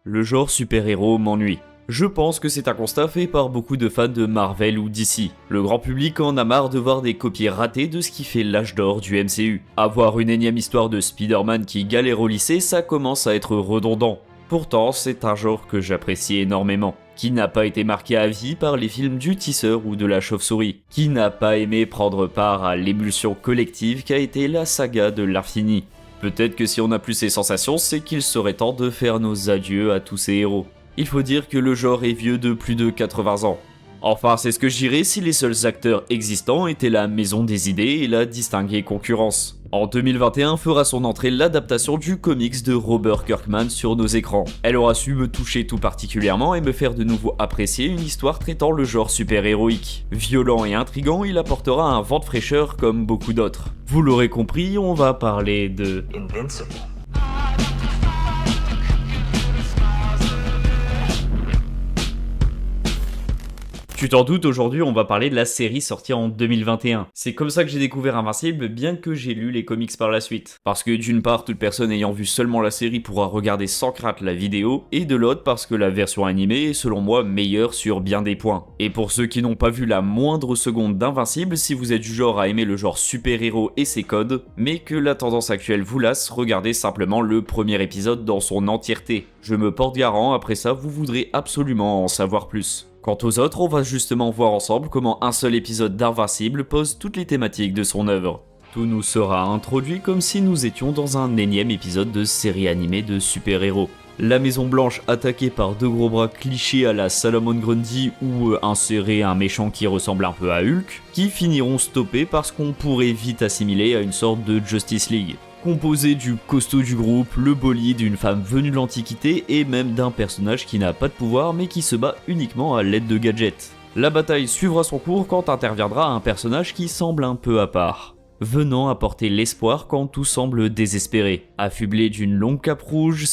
Le genre super-héros m'ennuie. Je pense que c'est un constat fait par beaucoup de fans de Marvel ou DC. Le grand public en a marre de voir des copies ratées de ce qui fait l'âge d'or du MCU. Avoir une énième histoire de Spider-Man qui galère au lycée, ça commence à être redondant. Pourtant, c'est un genre que j'apprécie énormément. Qui n'a pas été marqué à vie par les films du tisseur ou de la chauve-souris? Qui n'a pas aimé prendre part à l'émulsion collective qu'a été la saga de l'infini? Peut-être que si on n'a plus ces sensations, c'est qu'il serait temps de faire nos adieux à tous ces héros. Il faut dire que le genre est vieux de plus de 80 ans. Enfin, c'est ce que je dirais si les seuls acteurs existants étaient la maison des idées et la distinguée concurrence. En 2021 fera son entrée l'adaptation du comics de Robert Kirkman sur nos écrans. Elle aura su me toucher tout particulièrement et me faire de nouveau apprécier une histoire traitant le genre super-héroïque. Violent et intriguant, il apportera un vent de fraîcheur comme beaucoup d'autres. Vous l'aurez compris, on va parler de Invincible. Tu t'en doutes, aujourd'hui on va parler de la série sortie en 2021. C'est comme ça que j'ai découvert Invincible, bien que j'ai lu les comics par la suite. Parce que d'une part, toute personne ayant vu seulement la série pourra regarder sans crainte la vidéo, et de l'autre parce que la version animée est selon moi meilleure sur bien des points. Et pour ceux qui n'ont pas vu la moindre seconde d'Invincible, si vous êtes du genre à aimer le genre super-héros et ses codes, mais que la tendance actuelle vous lasse, regardez simplement le premier épisode dans son entièreté. Je me porte garant, après ça vous voudrez absolument en savoir plus. Quant aux autres, on va justement voir ensemble comment un seul épisode d'Invincible pose toutes les thématiques de son œuvre. Tout nous sera introduit comme si nous étions dans un énième épisode de série animée de super-héros. La Maison Blanche attaquée par deux gros bras clichés à la Solomon Grundy ou insérer un méchant qui ressemble un peu à Hulk, qui finiront stoppés parce qu'on pourrait vite assimiler à une sorte de Justice League. Composé du costaud du groupe, le bolide, d'une femme venue de l'Antiquité et même d'un personnage qui n'a pas de pouvoir mais qui se bat uniquement à l'aide de gadgets. La bataille suivra son cours quand interviendra un personnage qui semble un peu à part, venant apporter l'espoir quand tout semble désespéré, affublé d'une longue cape rouge,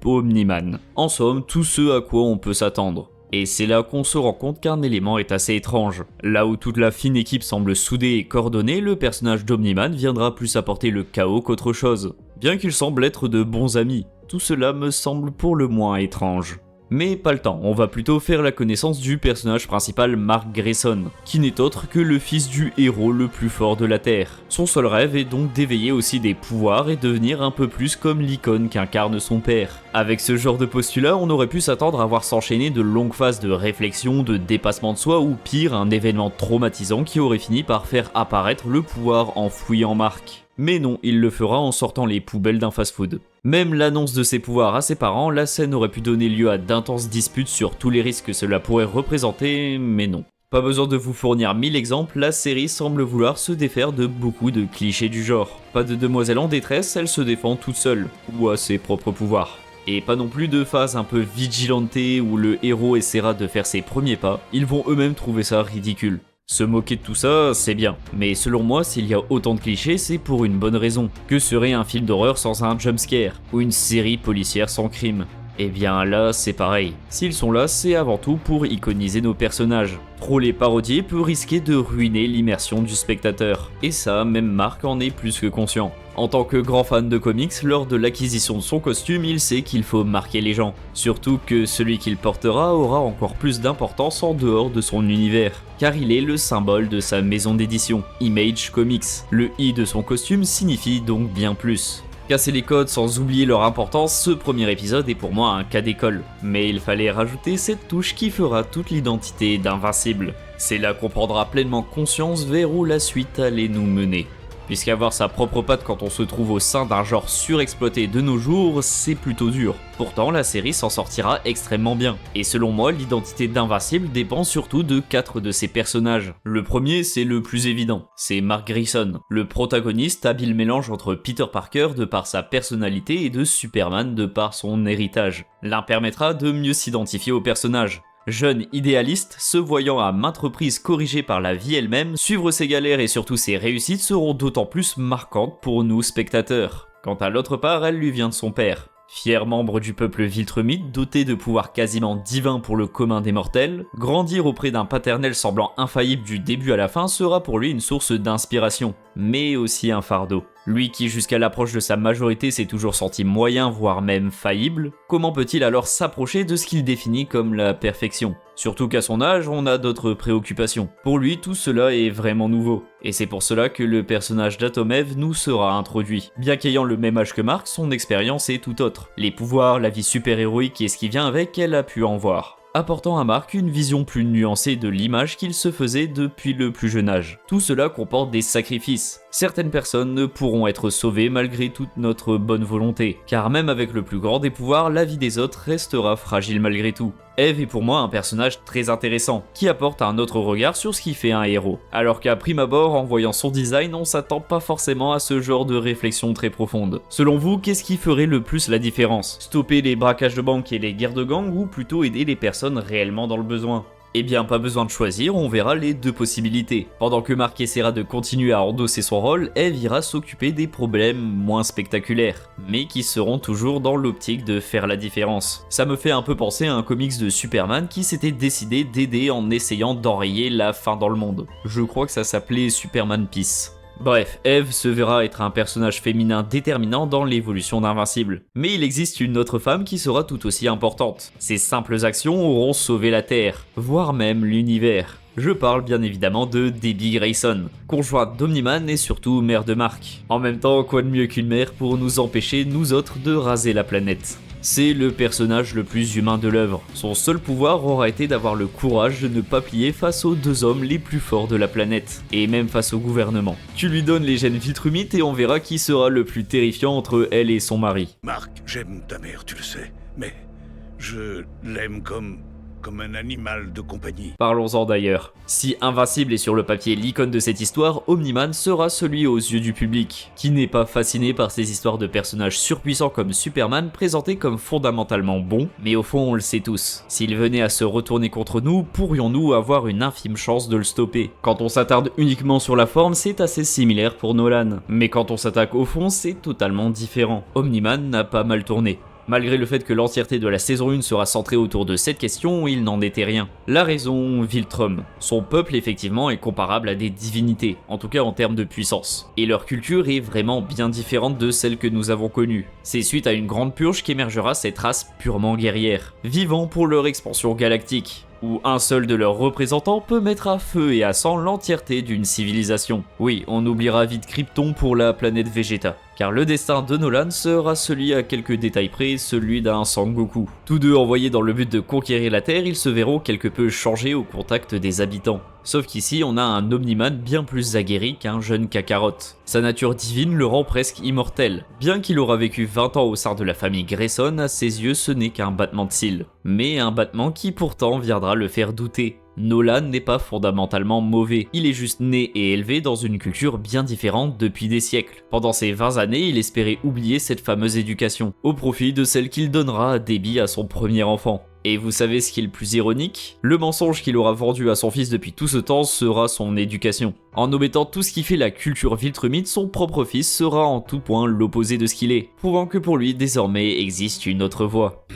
Omniman. En somme, tout ce à quoi on peut s'attendre. Et c'est là qu'on se rend compte qu'un élément est assez étrange. Là où toute la fine équipe semble soudée et coordonnée, le personnage d'Omniman viendra plus apporter le chaos qu'autre chose. Bien qu'il semble être de bons amis, tout cela me semble pour le moins étrange. Mais pas le temps, on va plutôt faire la connaissance du personnage principal Mark Grayson, qui n'est autre que le fils du héros le plus fort de la Terre. Son seul rêve est donc d'éveiller aussi des pouvoirs et devenir un peu plus comme l'icône qu'incarne son père. Avec ce genre de postulat, on aurait pu s'attendre à voir s'enchaîner de longues phases de réflexion, de dépassement de soi ou pire, un événement traumatisant qui aurait fini par faire apparaître le pouvoir enfoui en Mark. Mais non, il le fera en sortant les poubelles d'un fast-food. Même l'annonce de ses pouvoirs à ses parents, la scène aurait pu donner lieu à d'intenses disputes sur tous les risques que cela pourrait représenter, mais non. Pas besoin de vous fournir 1000 exemples, la série semble vouloir se défaire de beaucoup de clichés du genre. Pas de demoiselle en détresse, elle se défend toute seule, ou à ses propres pouvoirs. Et pas non plus de phase un peu vigilante où le héros essaiera de faire ses premiers pas, ils vont eux-mêmes trouver ça ridicule. Se moquer de tout ça, c'est bien, mais selon moi, s'il y a autant de clichés, c'est pour une bonne raison. Que serait un film d'horreur sans un jumpscare, ou une série policière sans crime? Eh bien là, c'est pareil. S'ils sont là, c'est avant tout pour iconiser nos personnages. Trop les parodier peut risquer de ruiner l'immersion du spectateur. Et ça, même Mark en est plus que conscient. En tant que grand fan de comics, lors de l'acquisition de son costume, il sait qu'il faut marquer les gens. Surtout que celui qu'il portera aura encore plus d'importance en dehors de son univers. Car il est le symbole de sa maison d'édition, Image Comics. Le I de son costume signifie donc bien plus. Casser les codes sans oublier leur importance, ce premier épisode est pour moi un cas d'école. Mais il fallait rajouter cette touche qui fera toute l'identité d'Invincible. C'est là qu'on prendra pleinement conscience vers où la suite allait nous mener. Puisqu'avoir sa propre patte quand on se trouve au sein d'un genre surexploité de nos jours, c'est plutôt dur. Pourtant, la série s'en sortira extrêmement bien. Et selon moi, l'identité d'Invincible dépend surtout de 4 de ses personnages. Le premier, c'est le plus évident, c'est Mark Grayson, le protagoniste, habile mélange entre Peter Parker de par sa personnalité et de Superman de par son héritage. L'un permettra de mieux s'identifier au personnage. Jeune idéaliste, se voyant à maintes reprises corrigé par la vie elle-même, suivre ses galères et surtout ses réussites seront d'autant plus marquantes pour nous spectateurs. Quant à l'autre part, elle lui vient de son père. Fier membre du peuple Viltrumite, doté de pouvoirs quasiment divins pour le commun des mortels, grandir auprès d'un paternel semblant infaillible du début à la fin sera pour lui une source d'inspiration, mais aussi un fardeau. Lui qui jusqu'à l'approche de sa majorité s'est toujours senti moyen, voire même faillible, comment peut-il alors s'approcher de ce qu'il définit comme la perfection ? Surtout qu'à son âge, on a d'autres préoccupations. Pour lui, tout cela est vraiment nouveau. Et c'est pour cela que le personnage d'Atomev nous sera introduit. Bien qu'ayant le même âge que Mark, son expérience est tout autre. Les pouvoirs, la vie super-héroïque et ce qui vient avec, elle a pu en voir, apportant à Mark une vision plus nuancée de l'image qu'il se faisait depuis le plus jeune âge. Tout cela comporte des sacrifices. Certaines personnes ne pourront être sauvées malgré toute notre bonne volonté, car même avec le plus grand des pouvoirs, la vie des autres restera fragile malgré tout. Eve est pour moi un personnage très intéressant, qui apporte un autre regard sur ce qui fait un héros. Alors qu'à prime abord, en voyant son design, on s'attend pas forcément à ce genre de réflexion très profonde. Selon vous, qu'est-ce qui ferait le plus la différence ? Stopper les braquages de banque et les guerres de gang, ou plutôt aider les personnes réellement dans le besoin ? Eh bien, pas besoin de choisir, on verra les deux possibilités. Pendant que Mark essaiera de continuer à endosser son rôle, Eve ira s'occuper des problèmes moins spectaculaires, mais qui seront toujours dans l'optique de faire la différence. Ça me fait un peu penser à un comics de Superman qui s'était décidé d'aider en essayant d'enrayer la faim dans le monde. Je crois que ça s'appelait Superman Peace. Bref, Eve se verra être un personnage féminin déterminant dans l'évolution d'Invincible. Mais il existe une autre femme qui sera tout aussi importante. Ses simples actions auront sauvé la Terre, voire même l'univers. Je parle bien évidemment de Debbie Grayson, conjointe d'Omni-Man et surtout mère de Mark. En même temps, quoi de mieux qu'une mère pour nous empêcher, nous autres, de raser la planète ? C'est le personnage le plus humain de l'œuvre. Son seul pouvoir aura été d'avoir le courage de ne pas plier face aux deux hommes les plus forts de la planète, et même face au gouvernement. Tu lui donnes les gènes Viltrumite et on verra qui sera le plus terrifiant entre elle et son mari. Mark, j'aime ta mère, tu le sais, mais je l'aime comme un animal de compagnie. Parlons-en d'ailleurs. Si Invincible est sur le papier l'icône de cette histoire, Omni-Man sera celui aux yeux du public, qui n'est pas fasciné par ces histoires de personnages surpuissants comme Superman présentés comme fondamentalement bons, mais au fond on le sait tous. S'il venait à se retourner contre nous, pourrions-nous avoir une infime chance de le stopper ? Quand on s'attarde uniquement sur la forme, c'est assez similaire pour Nolan, mais quand on s'attaque au fond, c'est totalement différent. Omni-Man n'a pas mal tourné. Malgré le fait que l'entièreté de la saison 1 sera centrée autour de cette question, il n'en était rien. La raison, Viltrum. Son peuple effectivement est comparable à des divinités, en tout cas en termes de puissance. Et leur culture est vraiment bien différente de celle que nous avons connue. C'est suite à une grande purge qu'émergera cette race purement guerrière, vivant pour leur expansion galactique, où un seul de leurs représentants peut mettre à feu et à sang l'entièreté d'une civilisation. Oui, on oubliera vite Krypton pour la planète Vegeta, car le destin de Nolan sera celui à quelques détails près, celui d'un Sangoku. Tous deux envoyés dans le but de conquérir la Terre, ils se verront quelque peu changés au contact des habitants. Sauf qu'ici, on a un Omni-Man bien plus aguerri qu'un jeune Kakarot. Sa nature divine le rend presque immortel. Bien qu'il aura vécu 20 ans au sein de la famille Grayson, à ses yeux ce n'est qu'un battement de cils. Mais un battement qui pourtant viendra le faire douter. Nolan n'est pas fondamentalement mauvais, il est juste né et élevé dans une culture bien différente depuis des siècles. Pendant ces 20 années, il espérait oublier cette fameuse éducation, au profit de celle qu'il donnera à Debbie à son premier enfant. Et vous savez ce qui est le plus ironique ? Le mensonge qu'il aura vendu à son fils depuis tout ce temps sera son éducation. En omettant tout ce qui fait la culture Viltrumite, son propre fils sera en tout point l'opposé de ce qu'il est, prouvant que pour lui désormais existe une autre voie.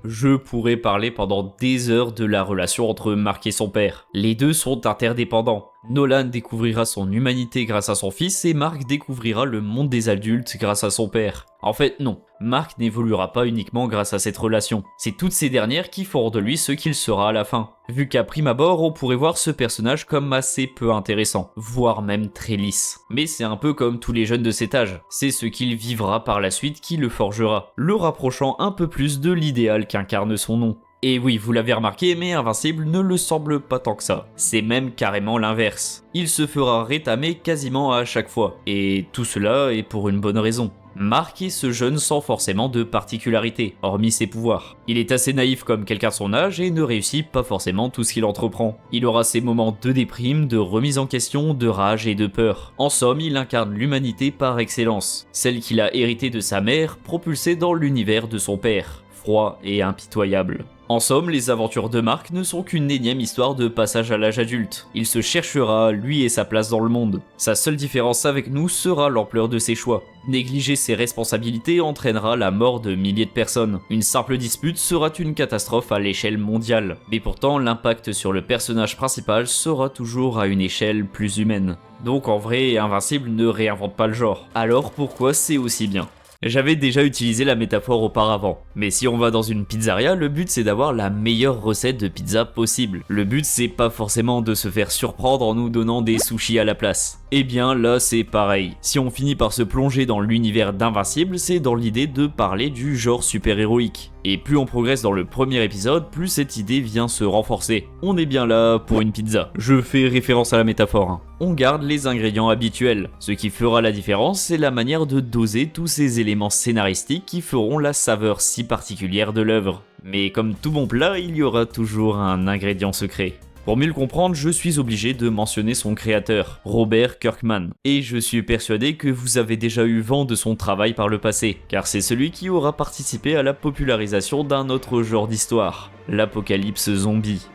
Je pourrais parler pendant des heures de la relation entre Mark et son père. Les deux sont interdépendants. Nolan découvrira son humanité grâce à son fils et Mark découvrira le monde des adultes grâce à son père. En fait, non. Mark n'évoluera pas uniquement grâce à cette relation. C'est toutes ces dernières qui feront de lui ce qu'il sera à la fin. Vu qu'à prime abord, on pourrait voir ce personnage comme assez peu intéressant, voire même très lisse. Mais c'est un peu comme tous les jeunes de cet âge. C'est ce qu'il vivra par la suite qui le forgera, le rapprochant un peu plus de l'idéal qu'incarne son nom. Et oui, vous l'avez remarqué, mais Invincible ne le semble pas tant que ça. C'est même carrément l'inverse. Il se fera rétamer quasiment à chaque fois. Et tout cela est pour une bonne raison. Mark est ce jeune sans forcément de particularité, hormis ses pouvoirs. Il est assez naïf comme quelqu'un de son âge et ne réussit pas forcément tout ce qu'il entreprend. Il aura ses moments de déprime, de remise en question, de rage et de peur. En somme, il incarne l'humanité par excellence, celle qu'il a héritée de sa mère, propulsée dans l'univers de son père. froid et impitoyable. En somme, les aventures de Mark ne sont qu'une énième histoire de passage à l'âge adulte. Il se cherchera, lui et sa place dans le monde. Sa seule différence avec nous sera l'ampleur de ses choix. Négliger ses responsabilités entraînera la mort de milliers de personnes. Une simple dispute sera une catastrophe à l'échelle mondiale. Mais pourtant, l'impact sur le personnage principal sera toujours à une échelle plus humaine. Donc en vrai, Invincible ne réinvente pas le genre. Alors pourquoi c'est aussi bien ? J'avais déjà utilisé la métaphore auparavant, mais si on va dans une pizzeria, le but c'est d'avoir la meilleure recette de pizza possible. Le but c'est pas forcément de se faire surprendre en nous donnant des sushis à la place. Eh bien là c'est pareil, si on finit par se plonger dans l'univers d'Invincible, c'est dans l'idée de parler du genre super-héroïque. Et plus on progresse dans le premier épisode, plus cette idée vient se renforcer. On est bien là pour une pizza. Je fais référence à la métaphore, hein. On garde les ingrédients habituels. Ce qui fera la différence, c'est la manière de doser tous ces éléments scénaristiques qui feront la saveur si particulière de l'œuvre. Mais comme tout bon plat, il y aura toujours un ingrédient secret. Pour mieux le comprendre, je suis obligé de mentionner son créateur, Robert Kirkman. Et je suis persuadé que vous avez déjà eu vent de son travail par le passé, car c'est celui qui aura participé à la popularisation d'un autre genre d'histoire, l'apocalypse zombie.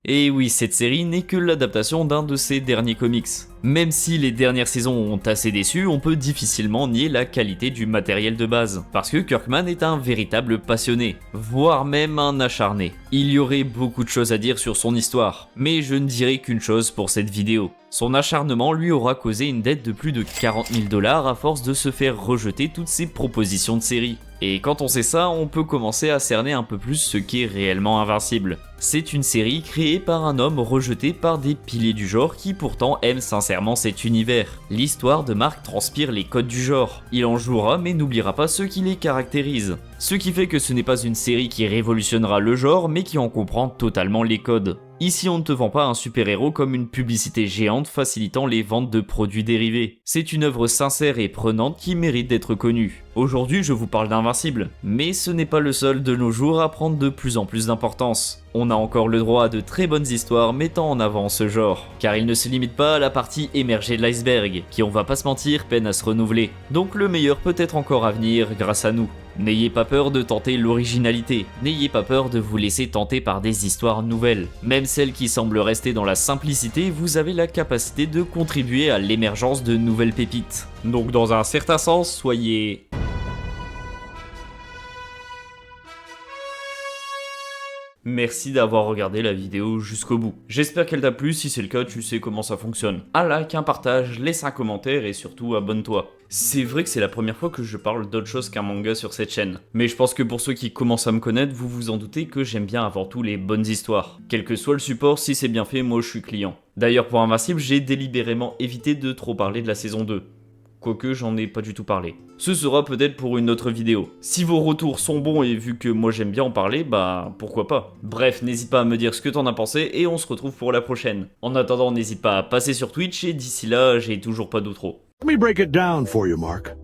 Et oui, cette série n'est que l'adaptation d'un de ses derniers comics. Même si les dernières saisons ont assez déçu, on peut difficilement nier la qualité du matériel de base, parce que Kirkman est un véritable passionné, voire même un acharné. Il y aurait beaucoup de choses à dire sur son histoire, mais je ne dirai qu'une chose pour cette vidéo. Son acharnement lui aura causé une dette de plus de 40 000 $ à force de se faire rejeter toutes ses propositions de série. Et quand on sait ça, on peut commencer à cerner un peu plus ce qu'est réellement Invincible. C'est une série créée par un homme rejeté par des piliers du genre qui pourtant aiment sincèrement cet univers. L'histoire de Mark transpire les codes du genre. Il en jouera mais n'oubliera pas ce qui les caractérise. Ce qui fait que ce n'est pas une série qui révolutionnera le genre mais qui en comprend totalement les codes. Ici on ne te vend pas un super-héros comme une publicité géante facilitant les ventes de produits dérivés. C'est une œuvre sincère et prenante qui mérite d'être connue. Aujourd'hui je vous parle d'Invincible, mais ce n'est pas le seul de nos jours à prendre de plus en plus d'importance. On a encore le droit à de très bonnes histoires mettant en avant ce genre, car il ne se limite pas à la partie émergée de l'iceberg, qui on va pas se mentir peine à se renouveler. Donc le meilleur peut être encore à venir grâce à nous. N'ayez pas peur de tenter l'originalité, n'ayez pas peur de vous laisser tenter par des histoires nouvelles. Même celles qui semblent rester dans la simplicité, vous avez la capacité de contribuer à l'émergence de nouvelles pépites. Donc dans un certain sens, soyez... Merci d'avoir regardé la vidéo jusqu'au bout. J'espère qu'elle t'a plu, si c'est le cas, tu sais comment ça fonctionne. Un like, un partage, laisse un commentaire et surtout abonne-toi. C'est vrai que c'est la première fois que je parle d'autre chose qu'un manga sur cette chaîne. Mais je pense que pour ceux qui commencent à me connaître, vous vous en doutez que j'aime bien avant tout les bonnes histoires. Quel que soit le support, si c'est bien fait, moi je suis client. D'ailleurs pour Invincible, j'ai délibérément évité de trop parler de la saison 2. Quoique j'en ai pas du tout parlé. Ce sera peut-être pour une autre vidéo. Si vos retours sont bons et vu que moi j'aime bien en parler, bah pourquoi pas. Bref, n'hésite pas à me dire ce que t'en as pensé et on se retrouve pour la prochaine. En attendant, n'hésite pas à passer sur Twitch et d'ici là, j'ai toujours pas d'outro. Let me break it down for you, Mark.